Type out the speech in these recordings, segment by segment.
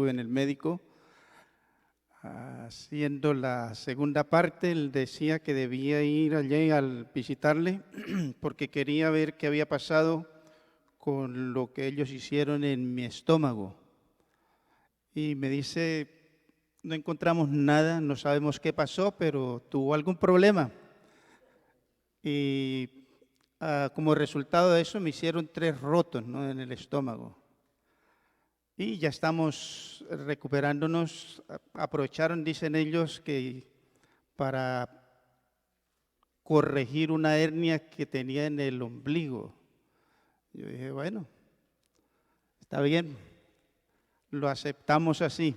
estuve en el médico haciendo la segunda parte. Él decía que debía ir allí al visitarle porque quería ver qué había pasado con lo que ellos hicieron en mi estómago. Y me dice, no encontramos nada, no sabemos qué pasó, pero tuvo algún problema. Y como resultado de eso me hicieron 3 rotos, ¿no?, en el estómago. Y ya estamos recuperándonos. Aprovecharon, dicen ellos, que para corregir una hernia que tenía en el ombligo. Yo dije, bueno, está bien, lo aceptamos así.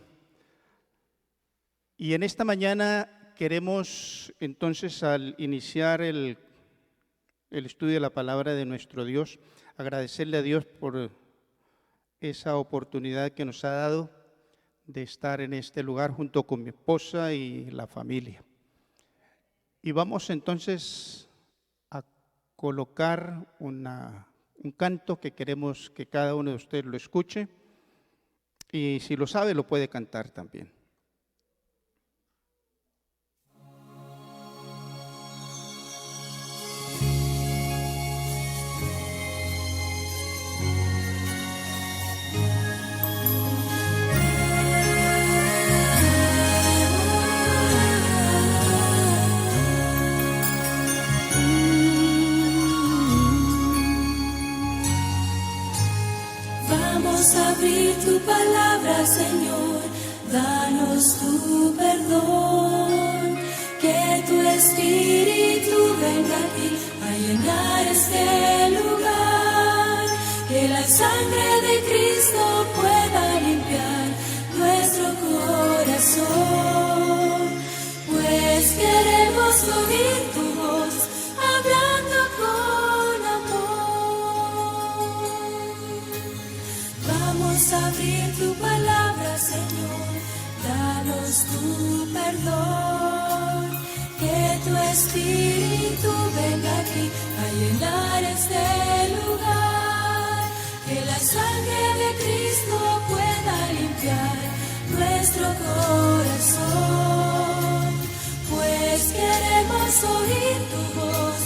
Y en esta mañana queremos entonces, al iniciar el estudio de la palabra de nuestro Dios, agradecerle a Dios por esa oportunidad que nos ha dado de estar en este lugar junto con mi esposa y la familia. Y vamos entonces a colocar un canto que queremos que cada uno de ustedes lo escuche, y si lo sabe lo puede cantar también. Vamos a abrir tu palabra, Señor, danos tu perdón, que tu Espíritu venga aquí a llenar este lugar, que la sangre de Cristo pueda limpiar nuestro corazón, pues queremos oír tu voz hablando con amor. Vamos a abrir tu palabra, Señor, danos tu perdón, que tu Espíritu venga aquí a llenar este lugar, que la sangre de Cristo pueda limpiar nuestro corazón, pues queremos oír tu voz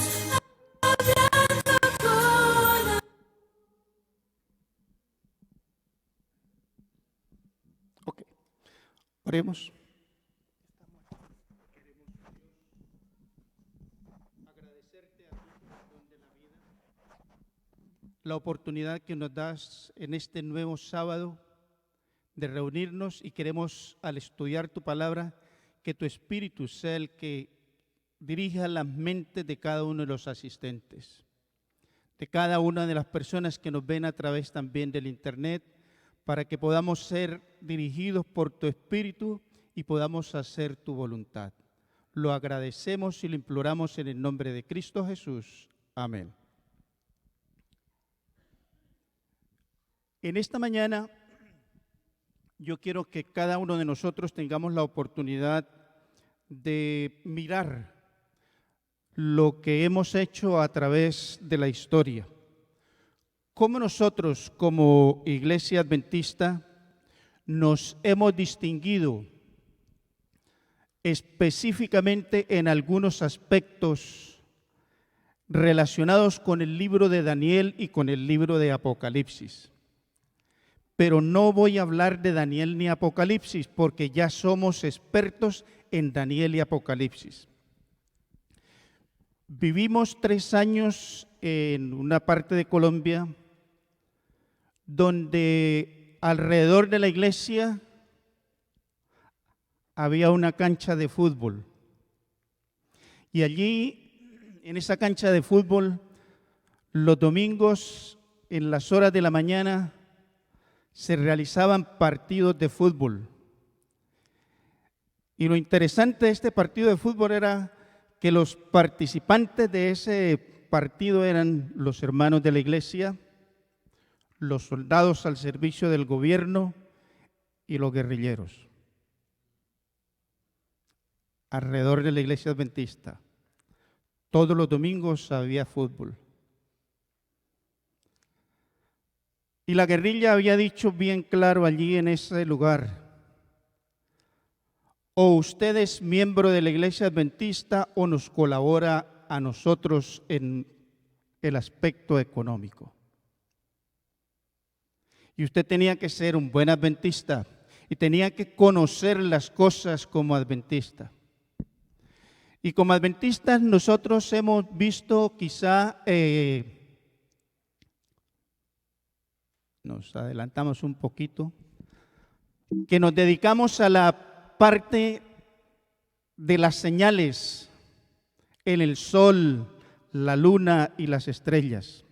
hablando con amor. Ok, oremos. Agradecerte a ti por el don de la vida, la oportunidad que nos das en este nuevo sábado de reunirnos, y queremos, al estudiar tu palabra, que tu Espíritu sea el que dirija las mentes de cada uno de los asistentes, de cada una de las personas que nos ven a través también del internet, para que podamos ser dirigidos por tu Espíritu y podamos hacer tu voluntad. Lo agradecemos y lo imploramos en el nombre de Cristo Jesús. Amén. En esta mañana yo quiero que cada uno de nosotros tengamos la oportunidad de mirar lo que hemos hecho a través de la historia. Cómo nosotros como Iglesia Adventista nos hemos distinguido específicamente en algunos aspectos relacionados con el libro de Daniel y con el libro de Apocalipsis. Pero no voy a hablar de Daniel ni Apocalipsis porque ya somos expertos en Daniel y Apocalipsis. Vivimos 3 años en una parte de Colombia donde alrededor de la iglesia había una cancha de fútbol. Y allí, en esa cancha de fútbol, los domingos, en las horas de la mañana, se realizaban partidos de fútbol. Y lo interesante de este partido de fútbol era que los participantes de ese partido eran los hermanos de la iglesia, los soldados al servicio del gobierno y los guerrilleros. Alrededor de la iglesia adventista, todos los domingos había fútbol. Y la guerrilla había dicho bien claro allí en ese lugar: o usted es miembro de la Iglesia Adventista o nos colabora a nosotros en el aspecto económico. Y usted tenía que ser un buen adventista y tenía que conocer las cosas como adventista. Y como adventistas nosotros hemos visto quizá, nos adelantamos un poquito, que nos dedicamos a la parte de las señales en el sol, la luna y las estrellas.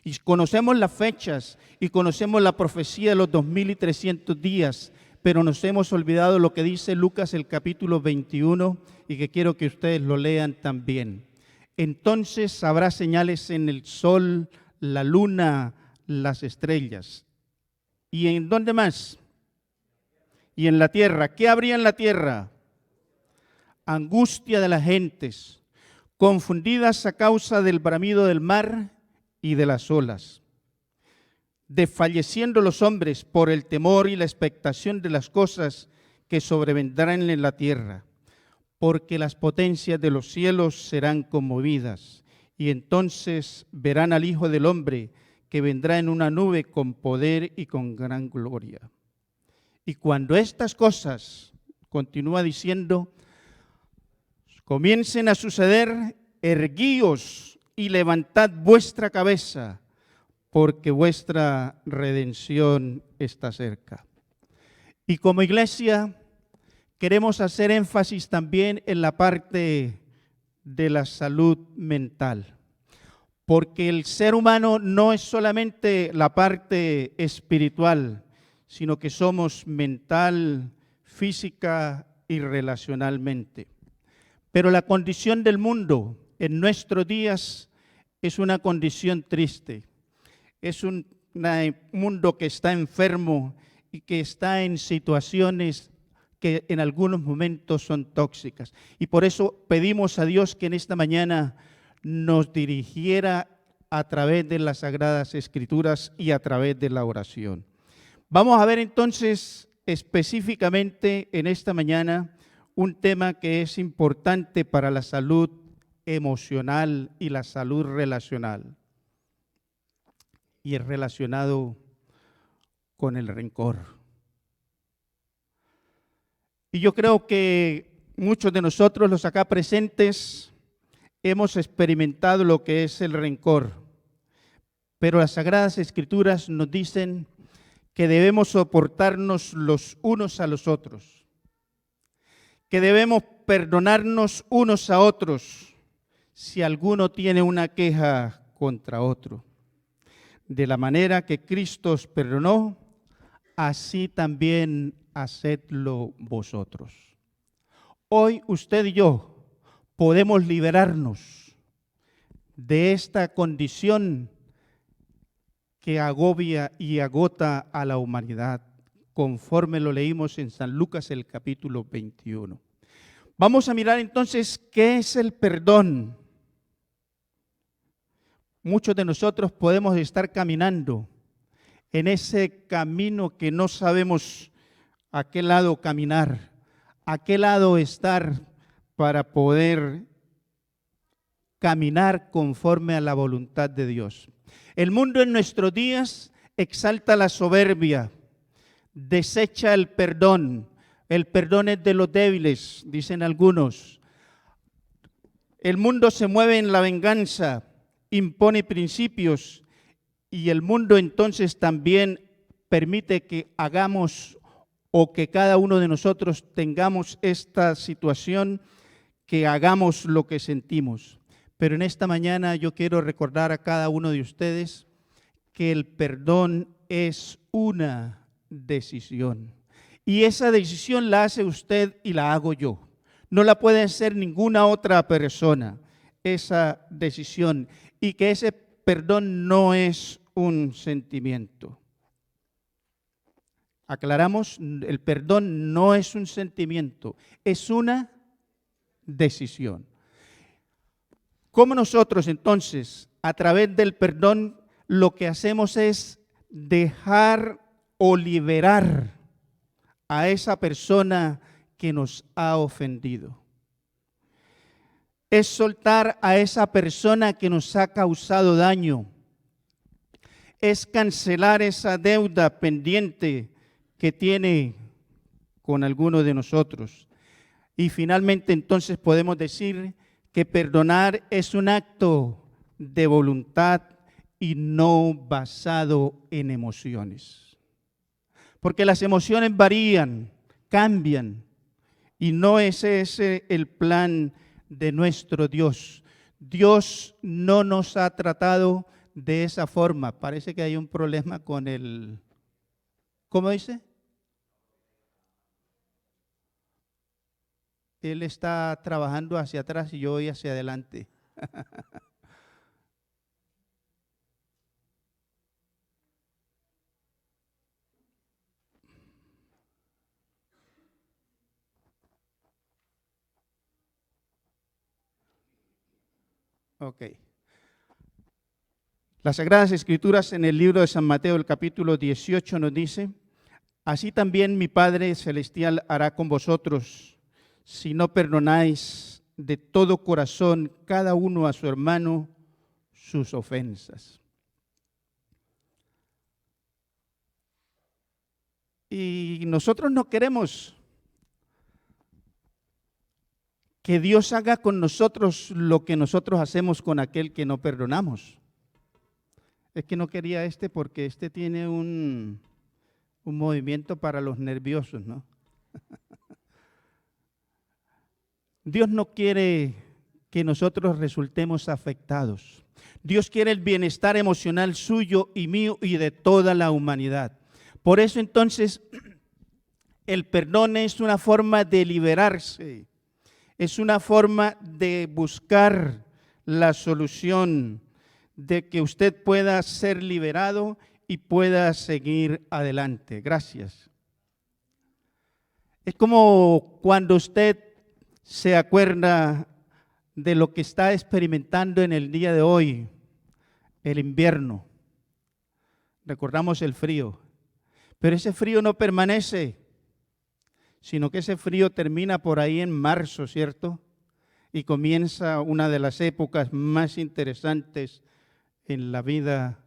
Y conocemos las fechas y conocemos la profecía de los 2300 días, pero nos hemos olvidado lo que dice Lucas el capítulo 21 y que quiero que ustedes lo lean también. Entonces habrá señales en el sol, la luna, las estrellas. ¿Y en dónde más? Y en la tierra. ¿Qué habría en la tierra? Angustia de las gentes, confundidas a causa del bramido del mar y de las olas, desfalleciendo los hombres por el temor y la expectación de las cosas que sobrevendrán en la tierra, porque las potencias de los cielos serán conmovidas, y entonces verán al Hijo del Hombre que vendrá en una nube con poder y con gran gloria. Y cuando estas cosas, continúa diciendo, comiencen a suceder, erguíos y levantad vuestra cabeza, porque vuestra redención está cerca. Y como iglesia queremos hacer énfasis también en la parte de la salud mental, porque el ser humano no es solamente la parte espiritual, sino que somos mental, física y relacionalmente. Pero la condición del mundo en nuestros días es una condición triste. Es un mundo que está enfermo y que está en situaciones que en algunos momentos son tóxicas. Y por eso pedimos a Dios que en esta mañana nos dirigiera a través de las Sagradas Escrituras y a través de la oración. Vamos a ver entonces específicamente en esta mañana un tema que es importante para la salud emocional y la salud relacional. Y es relacionado con el rencor. Y yo creo que muchos de nosotros, los acá presentes, hemos experimentado lo que es el rencor. Pero las Sagradas Escrituras nos dicen que debemos soportarnos los unos a los otros, que debemos perdonarnos unos a otros si alguno tiene una queja contra otro. De la manera que Cristo os perdonó, así también hacedlo vosotros. Hoy usted y yo podemos liberarnos de esta condición que agobia y agota a la humanidad, conforme lo leímos en San Lucas el capítulo 21. Vamos a mirar entonces qué es el perdón. Muchos de nosotros podemos estar caminando en ese camino que no sabemos a qué lado caminar, a qué lado estar para poder caminar conforme a la voluntad de Dios. El mundo en nuestros días exalta la soberbia, desecha el perdón. El perdón es de los débiles, dicen algunos. El mundo se mueve en la venganza, impone principios y el mundo entonces también permite que hagamos o que cada uno de nosotros tengamos esta situación, que hagamos lo que sentimos. Pero en esta mañana yo quiero recordar a cada uno de ustedes que el perdón es una decisión. Y esa decisión la hace usted y la hago yo. No la puede hacer ninguna otra persona, esa decisión. Y que ese perdón no es un sentimiento. Aclaramos, el perdón no es un sentimiento, es una decisión. ¿Cómo nosotros entonces, a través del perdón, lo que hacemos es dejar o liberar a esa persona que nos ha ofendido. Es soltar a esa persona que nos ha causado daño. Es cancelar esa deuda pendiente que tiene con alguno de nosotros. Y finalmente entonces podemos decir que perdonar es un acto de voluntad y no basado en emociones. Porque las emociones varían, cambian, y no es ese el plan de nuestro Dios. Dios no nos ha tratado de esa forma. Parece que hay un problema con el... ¿Cómo dice? Él está trabajando hacia atrás y yo voy hacia adelante. Ok. Las Sagradas Escrituras en el libro de San Mateo, el capítulo 18, nos dice: así también mi Padre Celestial hará con vosotros, si no perdonáis de todo corazón cada uno a su hermano sus ofensas. Y nosotros no queremos que Dios haga con nosotros lo que nosotros hacemos con aquel que no perdonamos. Es que no quería porque tiene un movimiento para los nerviosos, ¿no? Dios no quiere que nosotros resultemos afectados. Dios quiere el bienestar emocional suyo y mío y de toda la humanidad. Por eso entonces el perdón es una forma de liberarse, es una forma de buscar la solución, de que usted pueda ser liberado y pueda seguir adelante. Gracias. Es como cuando usted se acuerda de lo que está experimentando en el día de hoy, el invierno. Recordamos el frío, pero ese frío no permanece, sino que ese frío termina por ahí en marzo, ¿cierto? Y comienza una de las épocas más interesantes en la vida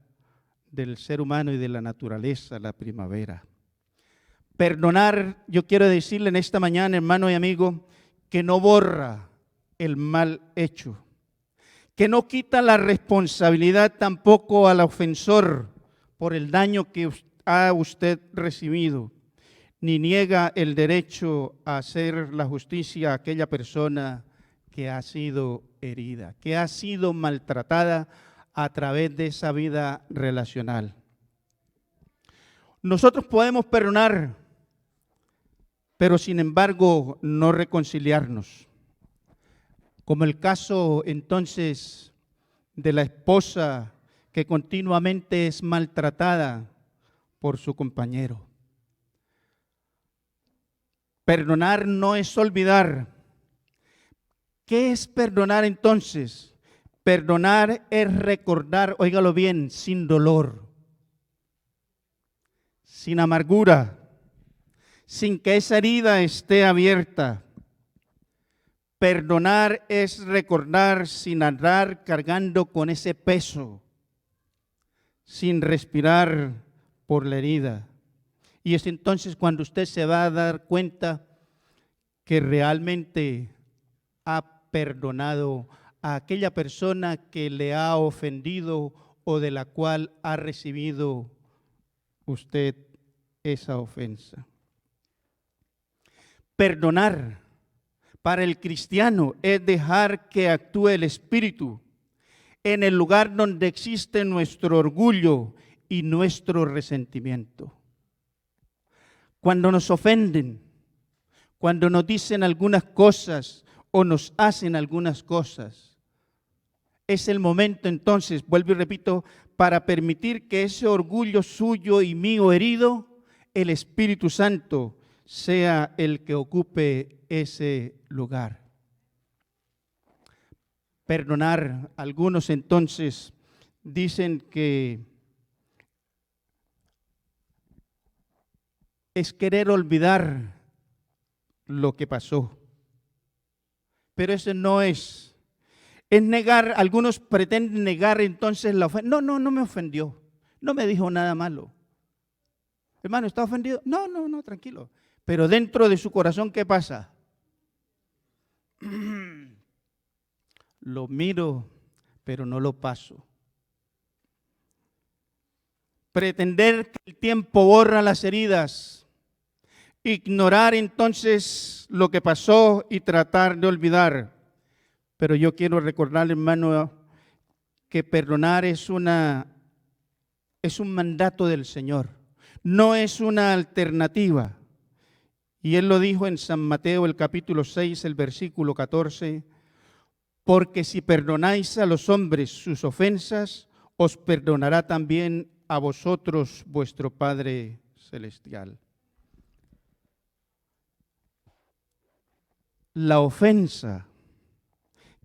del ser humano y de la naturaleza, la primavera. Perdonar, yo quiero decirle en esta mañana, hermano y amigo, que no borra el mal hecho, que no quita la responsabilidad tampoco al ofensor por el daño que ha usted recibido, ni niega el derecho a hacer la justicia a aquella persona que ha sido herida, que ha sido maltratada a través de esa vida relacional. Nosotros podemos perdonar, pero sin embargo no reconciliarnos. Como el caso entonces de la esposa que continuamente es maltratada por su compañero. Perdonar no es olvidar. ¿Qué es perdonar entonces? Perdonar es recordar, óigalo bien, sin dolor, sin amargura, sin que esa herida esté abierta. Perdonar es recordar sin andar cargando con ese peso, sin respirar por la herida. Y es entonces cuando usted se va a dar cuenta que realmente ha perdonado a aquella persona que le ha ofendido o de la cual ha recibido usted esa ofensa. Perdonar para el cristiano es dejar que actúe el Espíritu en el lugar donde existe nuestro orgullo y nuestro resentimiento. Cuando nos ofenden, cuando nos dicen algunas cosas o nos hacen algunas cosas, es el momento entonces, vuelvo y repito, para permitir que ese orgullo suyo y mío herido, el Espíritu Santo sea el que ocupe ese lugar. Perdonar, algunos entonces dicen que es querer olvidar lo que pasó. Pero eso no es. Es negar, algunos pretenden negar entonces la ofensa. No me ofendió. No me dijo nada malo. Hermano, ¿está ofendido? No, tranquilo. Pero dentro de su corazón, ¿qué pasa? Lo miro, pero no lo paso. Pretender que el tiempo borra las heridas, ignorar entonces lo que pasó y tratar de olvidar. Pero yo quiero recordarle, hermano, que perdonar es un mandato del Señor, no es una alternativa. Y Él lo dijo en San Mateo, el capítulo 6, el versículo 14, porque si perdonáis a los hombres sus ofensas, os perdonará también a vosotros vuestro Padre Celestial. La ofensa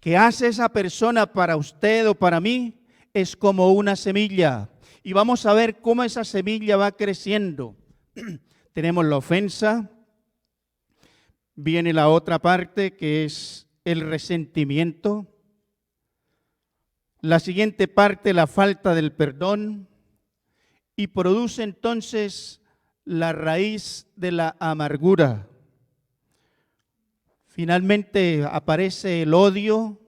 que hace esa persona para usted o para mí es como una semilla. Y vamos a ver cómo esa semilla va creciendo. Tenemos la ofensa, viene la otra parte que es el resentimiento. La siguiente parte, la falta del perdón. Y produce entonces la raíz de la amargura. Finalmente aparece el odio.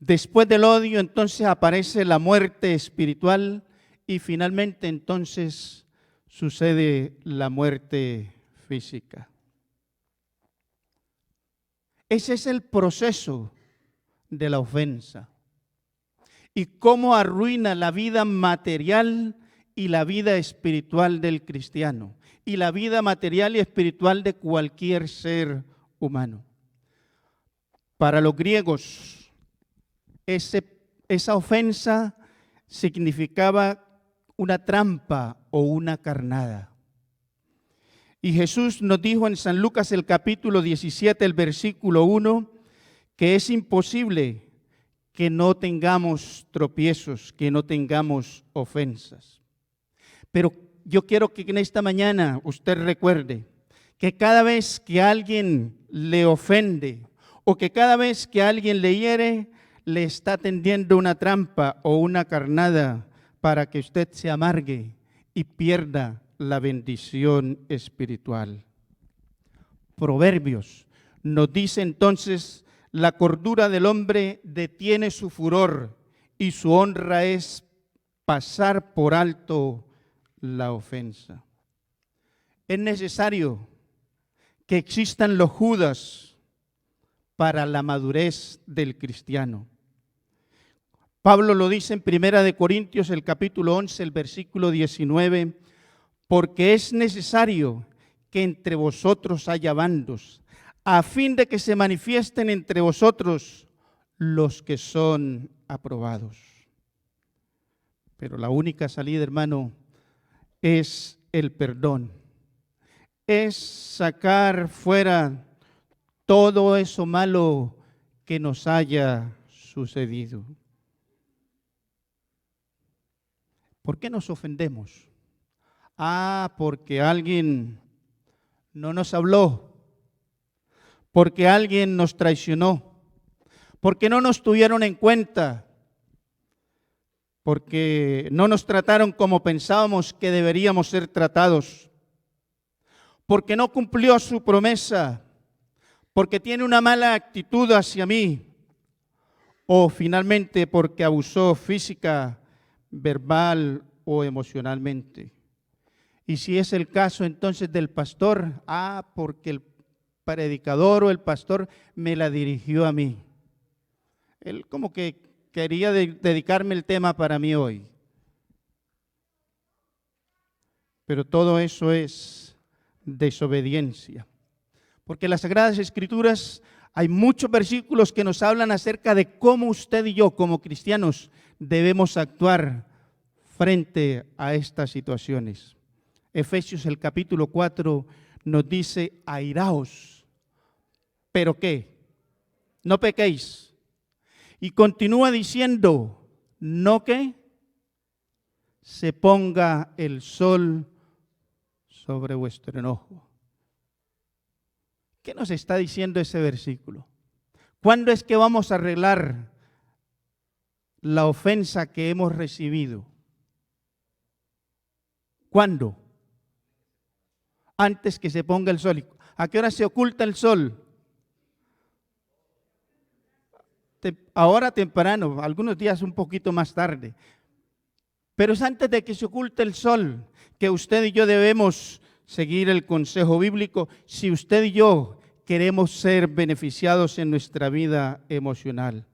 Después del odio entonces aparece la muerte espiritual y finalmente entonces sucede la muerte física. Ese es el proceso de la ofensa. Y cómo arruina la vida material y la vida espiritual del cristiano. Y la vida material y espiritual de cualquier ser humano. Para los griegos, esa ofensa significaba una trampa o una carnada. Y Jesús nos dijo en San Lucas el capítulo 17, el versículo 1, que es imposible que no tengamos tropiezos, que no tengamos ofensas. Pero yo quiero que en esta mañana usted recuerde que cada vez que alguien le ofende o que cada vez que alguien le hiere, le está tendiendo una trampa o una carnada para que usted se amargue y pierda la bendición espiritual. Proverbios nos dice entonces: la cordura del hombre detiene su furor y su honra es pasar por alto la ofensa. Es necesario que existan los Judas para la madurez del cristiano. Pablo lo dice en 1 Corintios, el capítulo 11, el versículo 19, porque es necesario que entre vosotros haya bandos, a fin de que se manifiesten entre vosotros los que son aprobados. Pero la única salida, hermano, es el perdón. Es sacar fuera todo eso malo que nos haya sucedido. ¿Por qué nos ofendemos? Porque alguien no nos habló. Porque alguien nos traicionó, porque no nos tuvieron en cuenta, porque no nos trataron como pensábamos que deberíamos ser tratados, porque no cumplió su promesa, porque tiene una mala actitud hacia mí, o finalmente porque abusó física, verbal o emocionalmente. Y si es el caso entonces del pastor, porque el predicador o el pastor me la dirigió a mí. Él como que quería dedicarme el tema para mí hoy. Pero todo eso es desobediencia. Porque en las Sagradas Escrituras hay muchos versículos que nos hablan acerca de cómo usted y yo como cristianos debemos actuar frente a estas situaciones. Efesios el capítulo 4 nos dice: airaos. ¿Pero qué? No pequéis. Y continúa diciendo: no que se ponga el sol sobre vuestro enojo. ¿Qué nos está diciendo ese versículo? ¿Cuándo es que vamos a arreglar la ofensa que hemos recibido? ¿Cuándo? Antes que se ponga el sol. ¿A qué hora se oculta el sol? Ahora temprano, algunos días un poquito más tarde. Pero es antes de que se oculte el sol que usted y yo debemos seguir el consejo bíblico si usted y yo queremos ser beneficiados en nuestra vida emocional.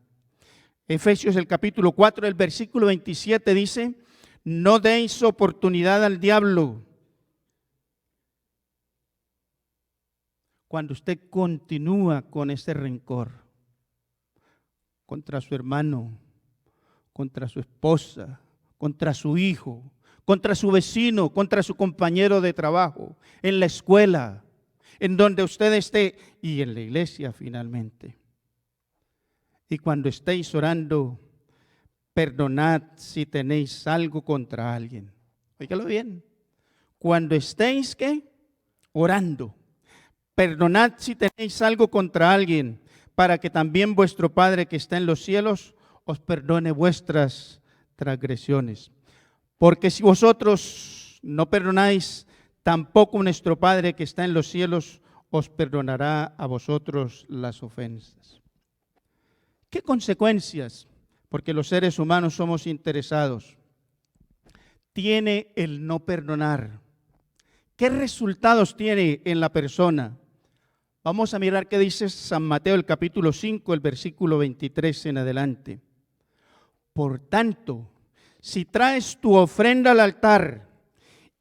Efesios el capítulo 4, el versículo 27 dice: no deis oportunidad al diablo. Cuando usted continúa con ese rencor contra su hermano, contra su esposa, contra su hijo, contra su vecino, contra su compañero de trabajo, en la escuela, en donde usted esté y en la iglesia finalmente. Y cuando estéis orando, perdonad si tenéis algo contra alguien. Óigalo bien. Cuando estéis, ¿qué? Orando. Perdonad si tenéis algo contra alguien, para que también vuestro Padre que está en los cielos os perdone vuestras transgresiones. Porque si vosotros no perdonáis, tampoco nuestro Padre que está en los cielos os perdonará a vosotros las ofensas. ¿Qué consecuencias? Porque los seres humanos somos interesados. Tiene el no perdonar. ¿Qué resultados tiene en la persona? Vamos a mirar qué dice San Mateo, el capítulo 5, el versículo 23 en adelante. Por tanto, si traes tu ofrenda al altar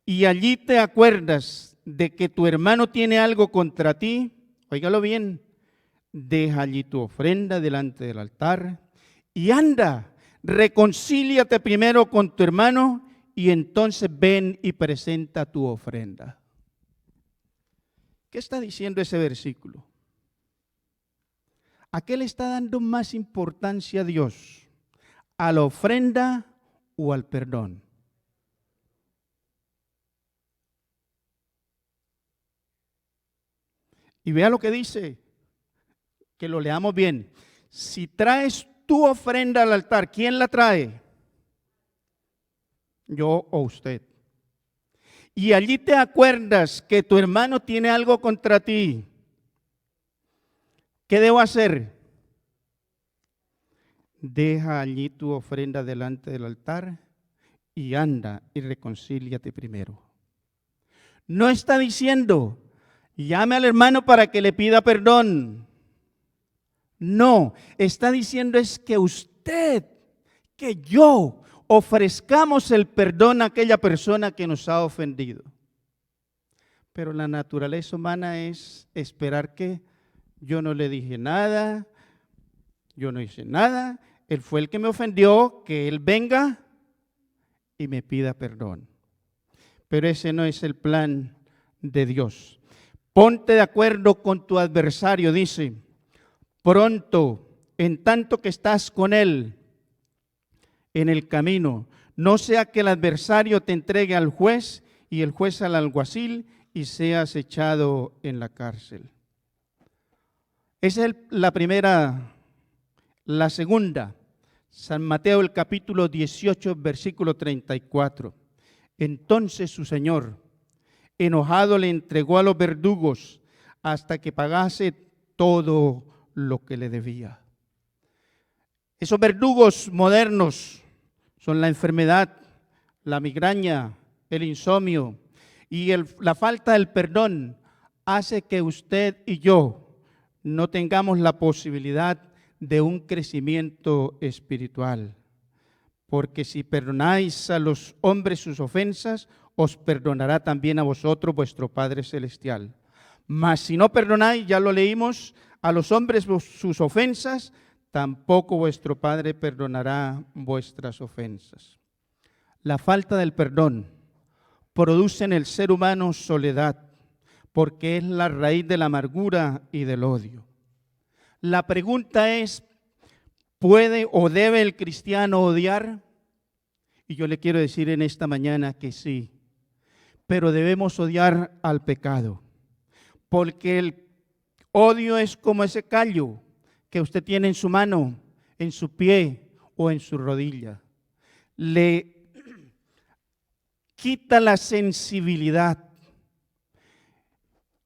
y allí te acuerdas de que tu hermano tiene algo contra ti, óigalo bien, deja allí tu ofrenda delante del altar y anda, reconcíliate primero con tu hermano y entonces ven y presenta tu ofrenda. ¿Qué está diciendo ese versículo? ¿A qué le está dando más importancia a Dios? ¿A la ofrenda o al perdón? Y vea lo que dice, que lo leamos bien. Si traes tu ofrenda al altar, ¿quién la trae? Yo o usted. Y allí te acuerdas que tu hermano tiene algo contra ti. ¿Qué debo hacer? Deja allí tu ofrenda delante del altar y anda y reconcíliate primero. No está diciendo, llame al hermano para que le pida perdón. No, está diciendo es que usted, que yo, ofrezcamos el perdón a aquella persona que nos ha ofendido. Pero la naturaleza humana es esperar que yo no le dije nada, yo no hice nada, él fue el que me ofendió, que él venga y me pida perdón. Pero ese no es el plan de Dios. Ponte de acuerdo con tu adversario, dice, pronto, en tanto que estás con él en el camino, no sea que el adversario te entregue al juez y el juez al alguacil y seas echado en la cárcel. Esa es la primera. La segunda, San Mateo el capítulo 18, versículo 34. Entonces su señor, enojado, le entregó a los verdugos hasta que pagase todo lo que le debía. Esos verdugos modernos son la enfermedad, la migraña, el insomnio y la falta del perdón hace que usted y yo no tengamos la posibilidad de un crecimiento espiritual. Porque si perdonáis a los hombres sus ofensas, os perdonará también a vosotros vuestro Padre Celestial. Mas si no perdonáis, ya lo leímos, a los hombres sus ofensas, tampoco vuestro Padre perdonará vuestras ofensas. La falta del perdón produce en el ser humano soledad, porque es la raíz de la amargura y del odio. La pregunta es, ¿puede o debe el cristiano odiar? Y yo le quiero decir en esta mañana que sí. pero debemos odiar al pecado, porque el odio es como ese callo que usted tiene en su mano, en su pie o en su rodilla. Le quita la sensibilidad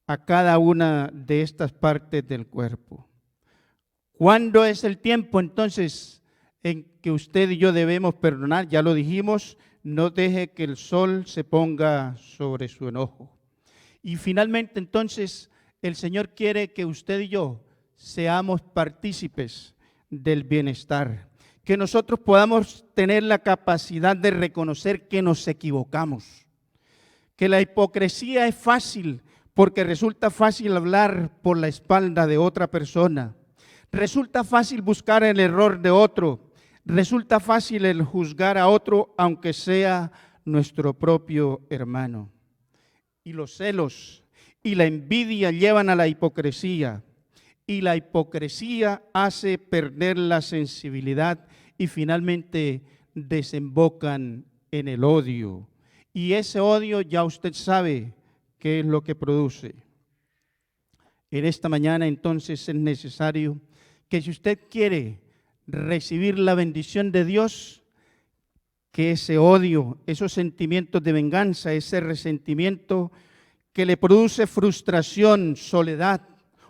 a cada una de estas partes del cuerpo. ¿Cuándo es el tiempo entonces en que usted y yo debemos perdonar? Ya lo dijimos, no deje que el sol se ponga sobre su enojo. Y finalmente entonces el Señor quiere que usted y yo seamos partícipes del bienestar, que nosotros podamos tener la capacidad de reconocer que nos equivocamos, que la hipocresía es fácil porque resulta fácil hablar por la espalda de otra persona, resulta fácil buscar el error de otro, resulta fácil el juzgar a otro aunque sea nuestro propio hermano. Y los celos y la envidia llevan a la hipocresía, y la hipocresía hace perder la sensibilidad y finalmente desembocan en el odio. Y ese odio ya usted sabe qué es lo que produce. En esta mañana entonces es necesario que si usted quiere recibir la bendición de Dios, que ese odio, esos sentimientos de venganza, ese resentimiento que le produce frustración, soledad,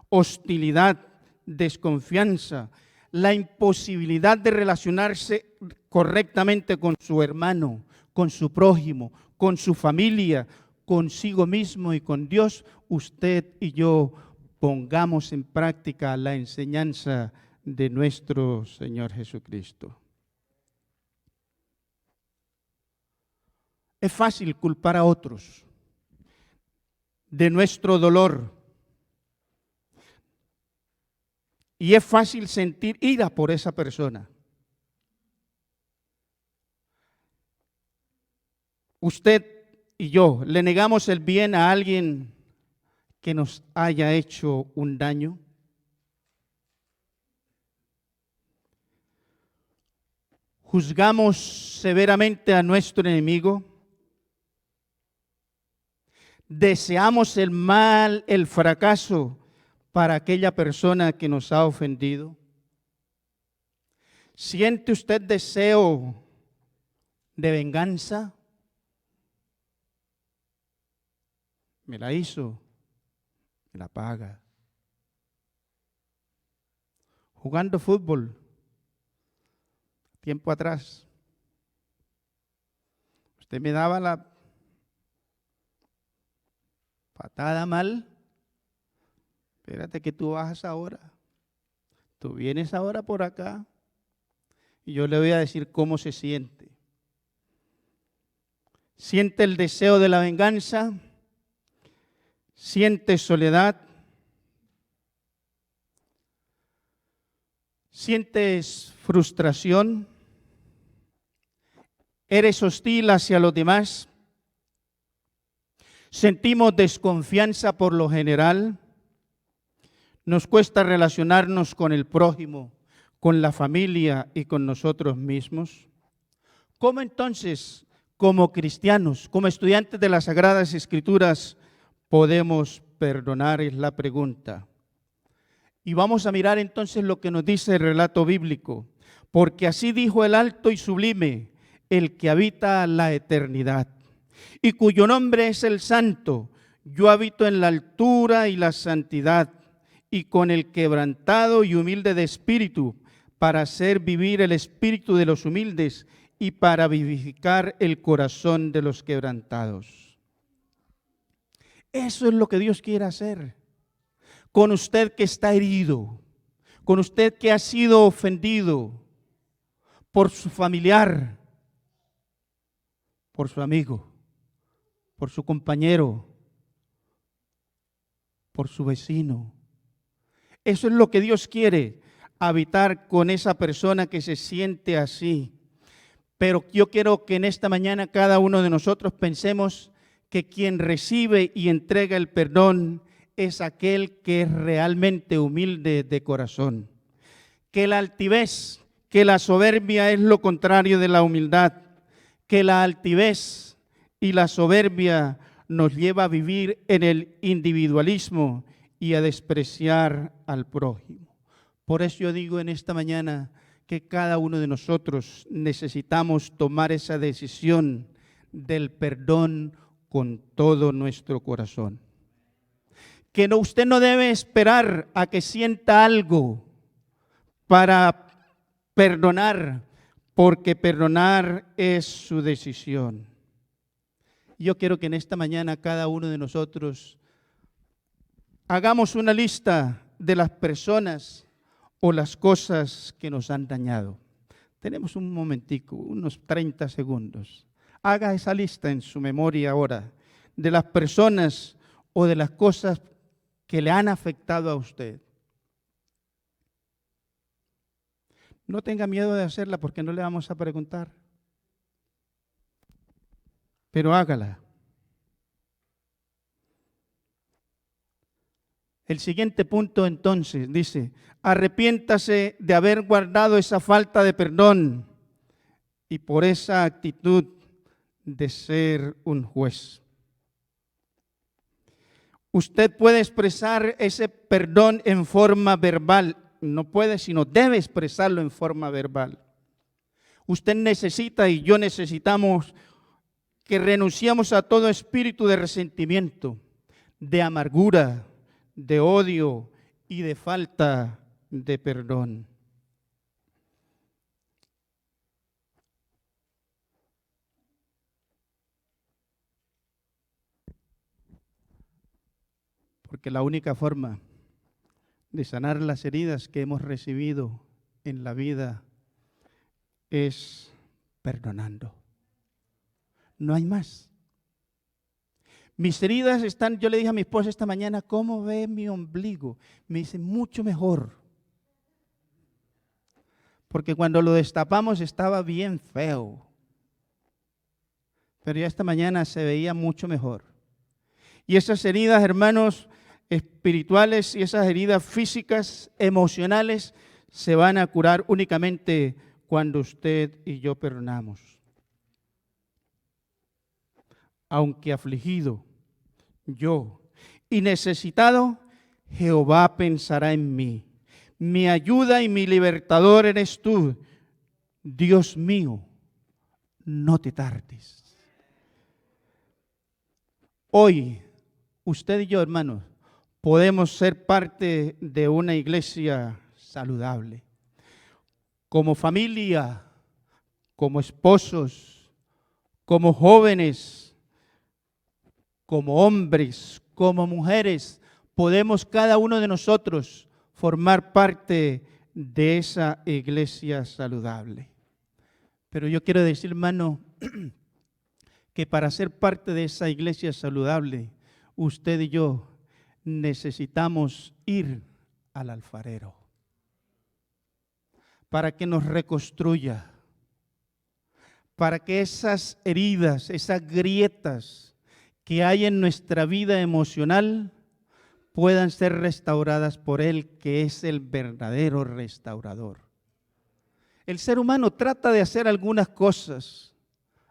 hostilidad, desconfianza, la imposibilidad de relacionarse correctamente con su hermano, con su prójimo, con su familia, consigo mismo y con Dios, usted y yo pongamos en práctica la enseñanza de nuestro Señor Jesucristo. Es fácil culpar a otros de nuestro dolor. Y es fácil sentir ira por esa persona. Usted y yo le negamos el bien a alguien que nos haya hecho un daño. Juzgamos severamente a nuestro enemigo. Deseamos el mal, el fracaso para aquella persona que nos ha ofendido. ¿Siente usted deseo de venganza? Me la hizo, me la paga. Jugando fútbol, tiempo atrás, usted me daba la patada mal. Espérate que tú bajas ahora. Tú vienes ahora por acá y yo le voy a decir cómo se siente. Siente el deseo de la venganza, siente soledad, sientes frustración, eres hostil hacia los demás, sentimos desconfianza por lo general. Nos cuesta relacionarnos con el prójimo, con la familia y con nosotros mismos. ¿Cómo entonces, como cristianos, como estudiantes de las Sagradas Escrituras, podemos perdonar? Es la pregunta. Y vamos a mirar entonces lo que nos dice el relato bíblico. Porque así dijo el alto y sublime, el que habita la eternidad, y cuyo nombre es el Santo. Yo habito en la altura y la santidad, y con el quebrantado y humilde de espíritu, para hacer vivir el espíritu de los humildes y para vivificar el corazón de los quebrantados. Eso es lo que Dios quiere hacer con usted que está herido, con usted que ha sido ofendido por su familiar, por su amigo, por su compañero, por su vecino. Eso es lo que Dios quiere, habitar con esa persona que se siente así. Pero yo quiero que en esta mañana cada uno de nosotros pensemos que quien recibe y entrega el perdón es aquel que es realmente humilde de corazón. Que la altivez, que la soberbia es lo contrario de la humildad. Que la altivez y la soberbia nos lleva a vivir en el individualismo y a despreciar al prójimo. Por eso yo digo en esta mañana que cada uno de nosotros necesitamos tomar esa decisión del perdón con todo nuestro corazón. Que no, usted no debe esperar a que sienta algo para perdonar, porque perdonar es su decisión. Yo quiero que en esta mañana cada uno de nosotros hagamos una lista de las personas o las cosas que nos han dañado. Tenemos un momentico, unos 30 segundos. Haga esa lista en su memoria ahora de las personas o de las cosas que le han afectado a usted. No tenga miedo de hacerla porque no le vamos a preguntar. Pero hágala. El siguiente punto entonces dice, arrepiéntase de haber guardado esa falta de perdón y por esa actitud de ser un juez. Usted puede expresar ese perdón en forma verbal, no puede, sino debe expresarlo en forma verbal. Usted necesita y yo necesitamos que renunciemos a todo espíritu de resentimiento, de amargura, de odio y de falta de perdón. Porque la única forma de sanar las heridas que hemos recibido en la vida es perdonando. No hay más. Mis heridas están, yo le dije a mi esposa esta mañana, ¿cómo ve mi ombligo? Me dice, mucho mejor. Porque cuando lo destapamos estaba bien feo. Pero ya esta mañana se veía mucho mejor. Y esas heridas, hermanos, espirituales y esas heridas físicas, emocionales, se van a curar únicamente cuando usted y yo perdonamos. Aunque afligido yo y necesitado, Jehová pensará en mí. Mi ayuda y mi libertador eres tú. Dios mío, no te tardes. Hoy, usted y yo, hermanos, podemos ser parte de una iglesia saludable. Como familia, como esposos, como jóvenes, como hombres, como mujeres, podemos cada uno de nosotros formar parte de esa iglesia saludable. Pero yo quiero decir, hermano, que para ser parte de esa iglesia saludable, usted y yo necesitamos ir al alfarero para que nos reconstruya, para que esas heridas, esas grietas que hay en nuestra vida emocional puedan ser restauradas por Él, que es el verdadero restaurador. El ser humano trata de hacer algunas cosas,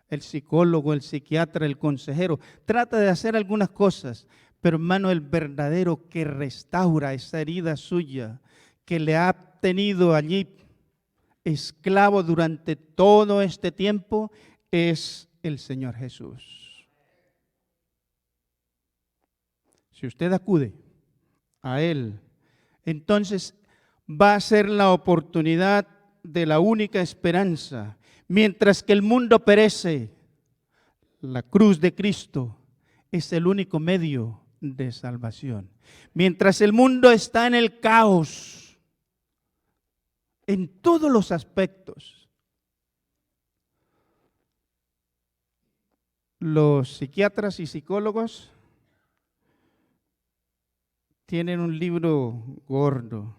el psicólogo, el psiquiatra, el consejero, trata de hacer algunas cosas, pero hermano, el verdadero que restaura esa herida suya, que le ha tenido allí esclavo durante todo este tiempo, es el Señor Jesús. Si usted acude a Él, entonces va a ser la oportunidad de la única esperanza. Mientras que el mundo perece, la cruz de Cristo es el único medio de salvación. Mientras el mundo está en el caos, en todos los aspectos, los psiquiatras y psicólogos tienen un libro gordo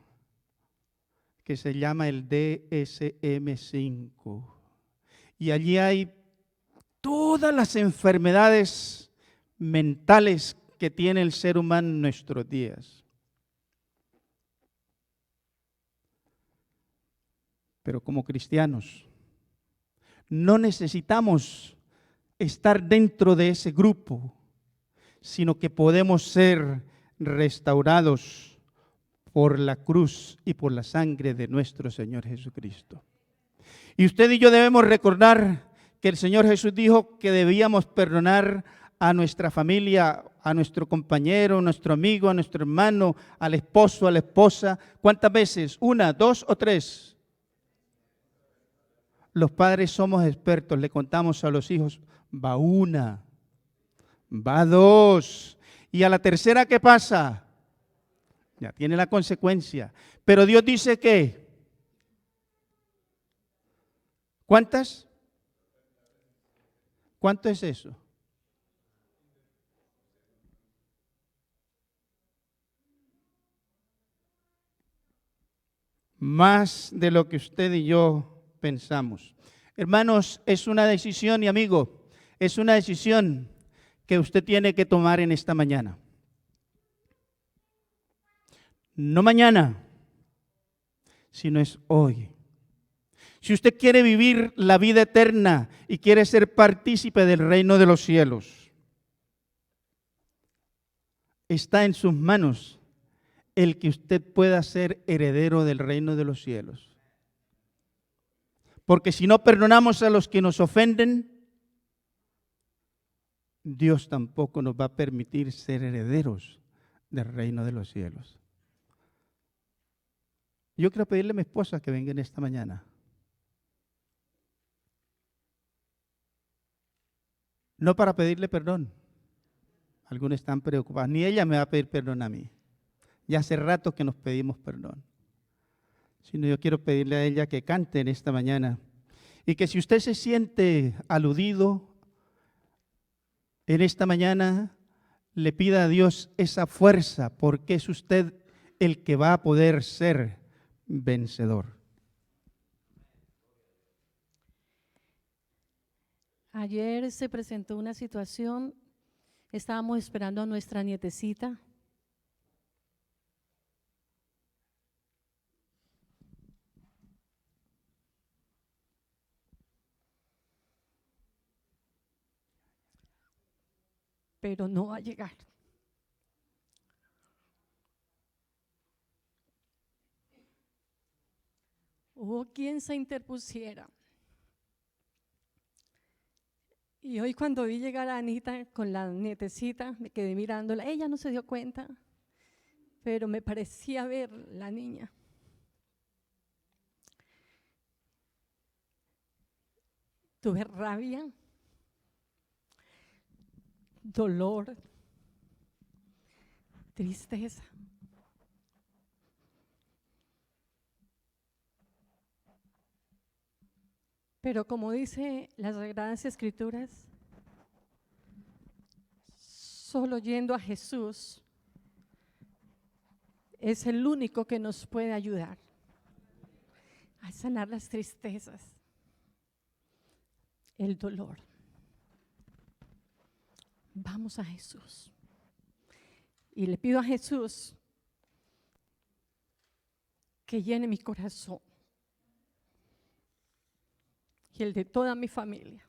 que se llama el DSM-5. Y allí hay todas las enfermedades mentales que tiene el ser humano en nuestros días. Pero como cristianos, no necesitamos estar dentro de ese grupo sino que podemos ser restaurados por la cruz y por la sangre de nuestro Señor Jesucristo. Y usted y yo debemos recordar que el Señor Jesús dijo que debíamos perdonar a nuestra familia, a nuestro compañero, a nuestro amigo, a nuestro hermano, al esposo, a la esposa. ¿Cuántas veces? ¿1, 2 o 3? Los padres somos expertos, le contamos a los hijos, va 1, va 2, y a la tercera, ¿qué pasa? Ya tiene la consecuencia. Pero Dios dice que, ¿cuántas? ¿Cuánto es eso? Más de lo que usted y yo pensamos. Hermanos, es una decisión, y amigo, es una decisión que usted tiene que tomar en esta mañana. No mañana, sino es hoy. Si usted quiere vivir la vida eterna y quiere ser partícipe del reino de los cielos, está en sus manos el que usted pueda ser heredero del reino de los cielos. Porque si no perdonamos a los que nos ofenden, Dios tampoco nos va a permitir ser herederos del reino de los cielos. Yo quiero pedirle a mi esposa que venga en esta mañana. No para pedirle perdón. Algunos están preocupados. Ni ella me va a pedir perdón a mí. Ya hace rato que nos pedimos perdón. Sino yo quiero pedirle a ella que cante en esta mañana. Y que si usted se siente aludido en esta mañana, le pida a Dios esa fuerza, porque es usted el que va a poder ser vencedor. Ayer se presentó una situación, estábamos esperando a nuestra nietecita. Pero no va a llegar. Hubo quien se interpusiera. Y hoy cuando vi llegar a Anita con la nietecita, me quedé mirándola. Ella no se dio cuenta, pero me parecía ver la niña. Tuve rabia, dolor, tristeza. Pero como dice las Sagradas Escrituras, solo yendo a Jesús es el único que nos puede ayudar a sanar las tristezas, el dolor. Vamos a Jesús. Y le pido a Jesús que llene mi corazón y el de toda mi familia.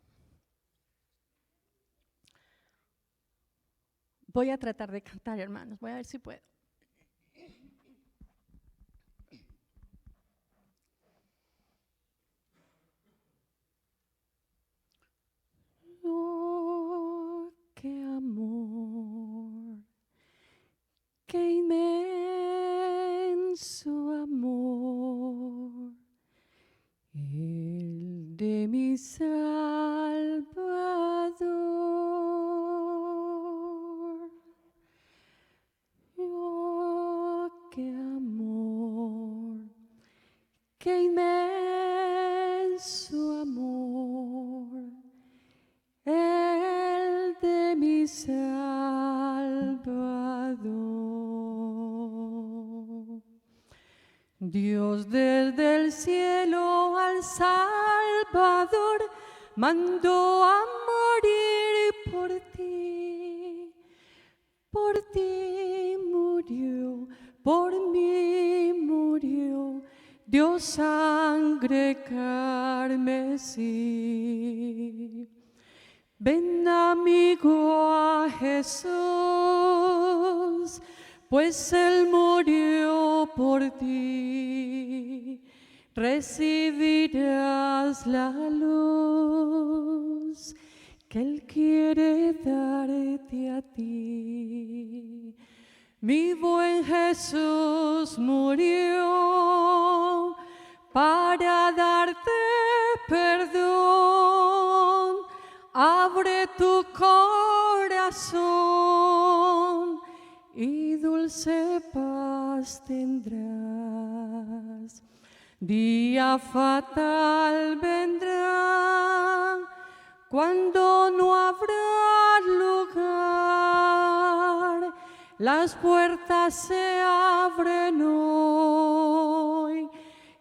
Voy a tratar de cantar, hermanos. Voy a ver si puedo. Oh, qué amor, qué inmenso amor, el de mi Salvador. Oh, qué amor, qué inmenso amor, el de mi Salvador. Dios desde el cielo al Salvador mandó a morir por ti murió, por mí murió, dio sangre carmesí. Ven amigo a Jesús, pues Él murió por ti. Recibirás la luz que Él quiere darte a ti. Mi buen Jesús murió para darte perdón. Abre tu corazón y dulce paz tendrás. Día fatal vendrá cuando no habrá lugar. Las puertas se abren hoy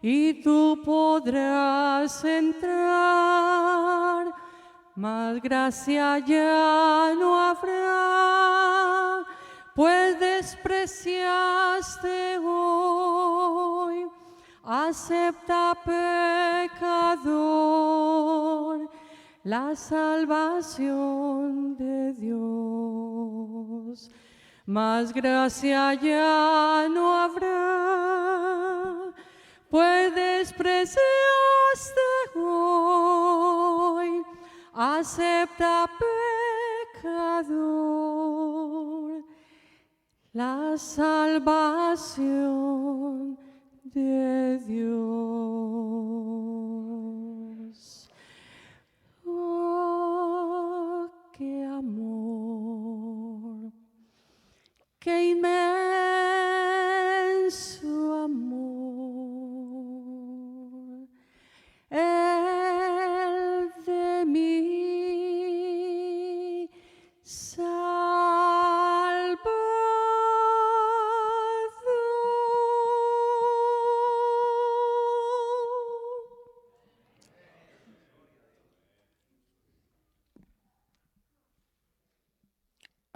y tú podrás entrar, mas gracia ya no habrá, pues despreciaste hoy. Acepta, pecador, la salvación de Dios. Mas gracia ya no habrá, pues despreciaste hoy. Acepta, pecador, la salvación de Dios. Oh, qué amor, qué inmenso amor, el de mi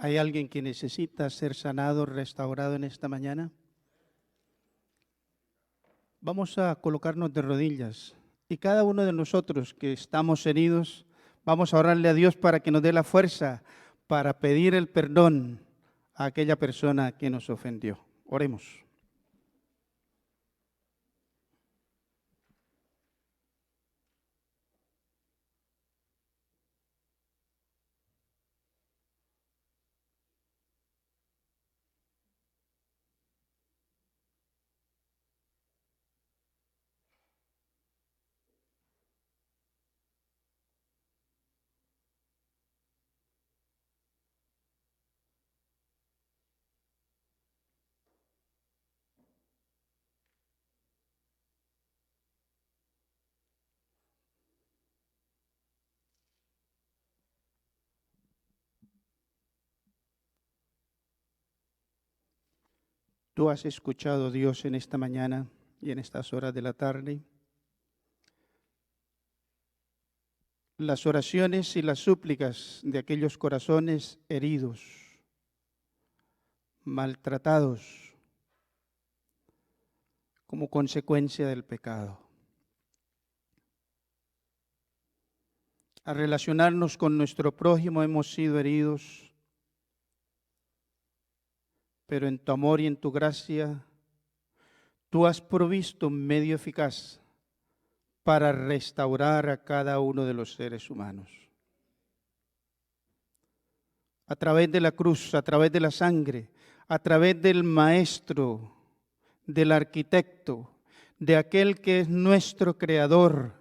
¿Hay alguien que necesita ser sanado, restaurado en esta mañana? Vamos a colocarnos de rodillas y cada uno de nosotros que estamos heridos, vamos a orarle a Dios para que nos dé la fuerza para pedir el perdón a aquella persona que nos ofendió. Oremos. Tú has escuchado, Dios, en esta mañana y en estas horas de la tarde, las oraciones y las súplicas de aquellos corazones heridos, maltratados, como consecuencia del pecado. Al relacionarnos con nuestro prójimo hemos sido heridos, pero en tu amor y en tu gracia, tú has provisto un medio eficaz para restaurar a cada uno de los seres humanos. A través de la cruz, a través de la sangre, a través del maestro, del arquitecto, de aquel que es nuestro creador,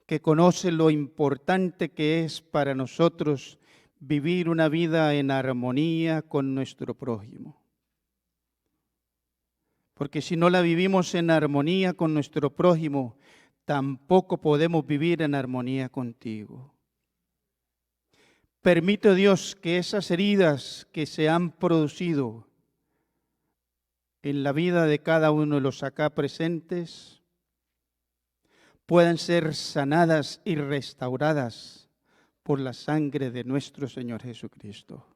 que conoce lo importante que es para nosotros vivir una vida en armonía con nuestro prójimo. Porque si no la vivimos en armonía con nuestro prójimo, tampoco podemos vivir en armonía contigo. Permite, Dios, que esas heridas que se han producido en la vida de cada uno de los acá presentes puedan ser sanadas y restauradas por la sangre de nuestro Señor Jesucristo.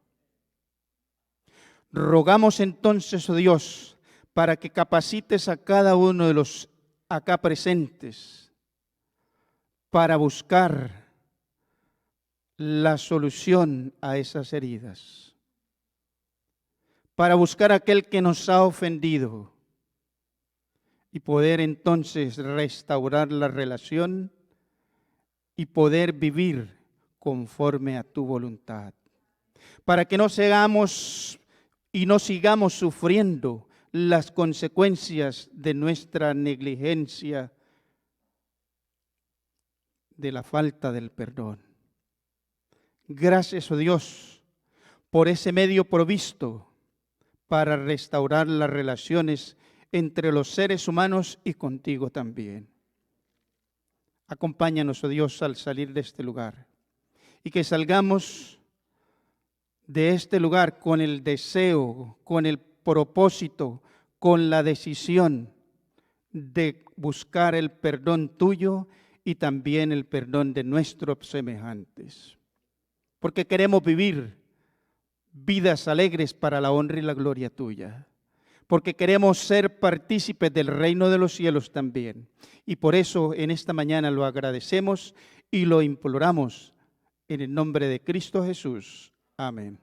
Rogamos entonces, oh Dios, para que capacites a cada uno de los acá presentes para buscar la solución a esas heridas, para buscar a aquel que nos ha ofendido y poder entonces restaurar la relación y poder vivir conforme a tu voluntad, para que no sigamos sufriendo las consecuencias de nuestra negligencia, de la falta del perdón. Gracias, oh Dios, por ese medio provisto para restaurar las relaciones entre los seres humanos y contigo también. Acompáñanos, oh Dios, al salir de este lugar y que salgamos de este lugar con el deseo, con el propósito, con la decisión de buscar el perdón tuyo y también el perdón de nuestros semejantes. Porque queremos vivir vidas alegres para la honra y la gloria tuya. Porque queremos ser partícipes del reino de los cielos también. Y por eso en esta mañana lo agradecemos y lo imploramos en el nombre de Cristo Jesús. Amén.